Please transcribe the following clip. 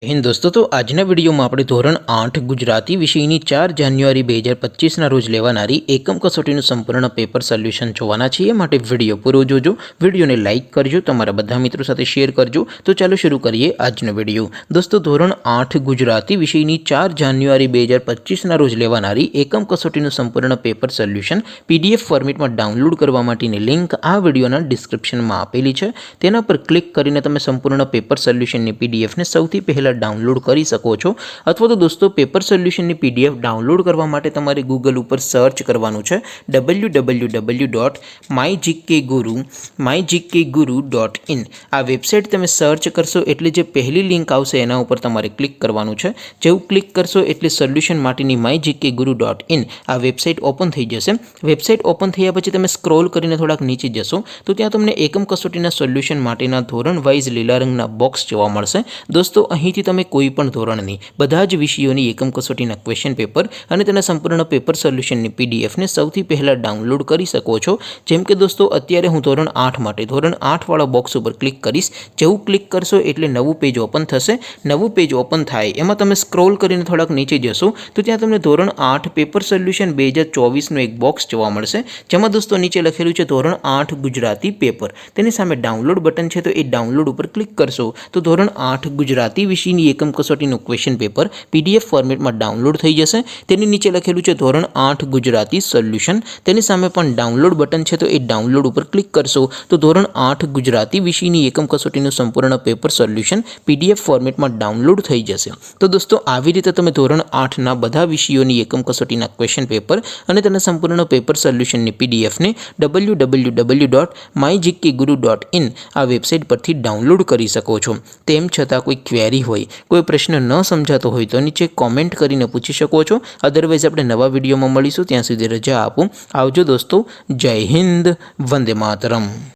હિન્દ દોસ્તો તો આજના વિડીયોમાં આપણે ધોરણ 8 ગુજરાતી વિષયની 4 જાન્યુઆરી 2025ના રોજ લેવાનારી એકમ કસોટીનું સંપૂર્ણ પેપર સોલ્યુશન જોવાના છીએ। માટે વિડીયો પૂરો જોજો, વિડીયોને લાઇક કરજો, તમારા બધા મિત્રો સાથે શેર કરજો। તો ચાલો શરૂ કરીએ આજનો વિડીયો। દોસ્તો ધોરણ 8 ગુજરાતી વિષયની 4 જાન્યુઆરી 2025ના રોજ લેવાનારી એકમ કસોટીનું સંપૂર્ણ પેપર સોલ્યુશન PDF ફોર્મેટમાં ડાઉનલોડ કરવા માટેની લિંક આ વિડીયોના ડિસ્ક્રિપ્શનમાં આપેલી છે। તેના પર ક્લિક કરીને તમે સંપૂર્ણ પેપર સોલ્યુશનની PDFને સૌથી પહેલા डाउनलॉड કરી શકો છો। અથવા તો દોસ્તો પેપર સોલ્યુશનની PDF ડાઉનલોડ કરવા માટે તમારે ગૂગલ ઉપર સર્ચ કરવાનું છે www.mygkguru.in। આ વેબસાઇટ તમે સર્ચ કરશો એટલે જે પહેલી લિંક આવશે એના ઉપર તમારે ક્લિક કરવાનું છે। જેવું ક્લિક કરશો એટલે સોલ્યુશન માટેની mygkguru.in આ વેબસાઇટ ઓપન થઈ જશે। વેબસાઇટ ઓપન થયા પછી તમે સ્ક્રોલ કરીને થોડાક નીચે જશો તો ત્યાં તમને એકમ કસોટીના સોલ્યુશન માટેના ધોરણ વાઇઝ લીલા રંગના બોક્સ જોવા મળશે। દોસ્તો અહીંથી તમે કોઈ પણ ધોરણની બધા જ વિષયોની એકમ કસોટીના ક્વેશ્ચન પેપર અને તેના સંપૂર્ણ પેપર સોલ્યુશનની PDFને સૌથી પહેલા ડાઉનલોડ કરી શકો છો। જેમ કે દોસ્તો અત્યારે હું ધોરણ 8 માટે ધોરણ 8 વાળા બોક્સ ઉપર ક્લિક કરીશ। જેવું ક્લિક કરશો એટલે નવું પેજ ઓપન થશે। નવું પેજ ઓપન થાય એમાં તમે સ્ક્રોલ કરીને થોડાક નીચે જશો તો ત્યાં તમને ધોરણ 8 પેપર સોલ્યુશન 2024નું એક બોક્સ જોવા મળશે। જેમાં દોસ્તો નીચે લખેલું છે ધોરણ 8 ગુજરાતી પેપર। તેની સામે ડાઉનલોડ બટન છે તો એ ડાઉનલોડ ઉપર ક્લિક કરશો તો ધોરણ 8 ગુજરાતી વિષયની એકમ કસોટીનું ક્વેશ્ચન પેપર PDF ફોર્મેટમાં ડાઉનલોડ થઈ જશે। તેની નીચે લખેલું છે ધોરણ 8 ગુજરાતી સોલ્યુશન। તેની સામે પણ ડાઉનલોડ બટન છે તો એ ડાઉનલોડ ઉપર ક્લિક કરશો તો ધોરણ 8 ગુજરાતી વિષયની એકમ કસોટીનું સંપૂર્ણ પેપર સોલ્યુશન PDF ફોર્મેટમાં ડાઉનલોડ થઈ જશે। તો દોસ્તો આવી રીતે તમે ધોરણ 8ના બધા વિષયોની એકમ કસોટીના ક્વેશ્ચન પેપર અને તેના સંપૂર્ણ પેપર સોલ્યુશનની PDFને www.mygkguru.in આ વેબસાઇટ પરથી ડાઉનલોડ કરી શકો છો। તેમ છતાં કોઈ ક્વેરી હોય, કોઈ પ્રશ્ન ન સમજાતો હોય તો નીચે કોમેન્ટ કરીને પૂછી શકો છો। અધરવાઇઝ આપણે નવા વિડીયોમાં મળીશું, ત્યાં સુધી રજા આપો। આવજો દોસ્તો, જય હિન્દ, વંદે માતરમ।